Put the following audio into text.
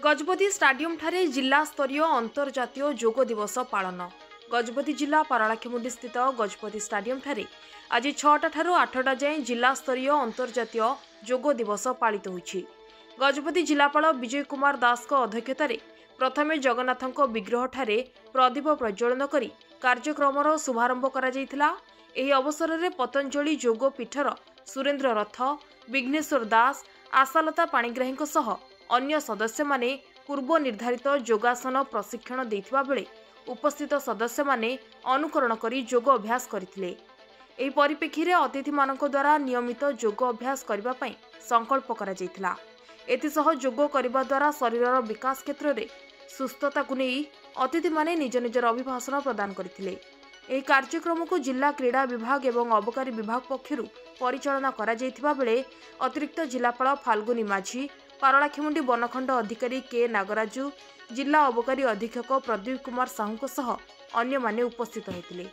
Gajapati stadium ठारे जिला स्तरीय अंतर्जातीय योग दिवस पालन। गजपति जिला पारलाखेमुंडी स्थित गजपति स्टाडियम ठारे आज 6टा ठारू 8टा जाए जिला स्तरीय अंतर्जातीय योग दिवस पालित होइछि। गजपति जिलापाल विजय कुमार दास अध्यक्षतार प्रथमे जगन्नाथ विग्रह ठारे प्रदीप प्रज्वलन करी कार्यक्रमर शुभारंभ करा जायथिला। एही अवसर में पतंजलि योग पीठर सुरेन्द्र रथ, विघ्नेश्वर दास, आशालता पाणिग्राही सह अन्य सदस्य माने पूर्व निर्धारित योगासन प्रशिक्षण देथिबा बेले उपस्थित सदस्य माने अनुकरण करी योग अभ्यास करथिले। एही परिप्रेक्षी रे अतिथि मानक द्वारा नियमित योग अभ्यास करबा पई संकल्प करा जायथिला। एथिसह योग करबा द्वारा शरीरर विकास क्षेत्र में सुस्थता को नहीं अतिथि माने निज निजर अभिभाषण प्रदान करथिले। एही कार्यक्रम को जिला क्रीड़ा विभाग एवं अबकारी विभाग पक्षरु परिचालना करा जायथिबा बेले अतिरिक्त जिलापाल फाल्गुनी माझी, पारलाखेमुंडी बनखंड अधिकारी के नागराजू, जिला अबकारी अधीक्षक प्रदीप कुमार साहू सह अन्य माने उपस्थित होइतिले।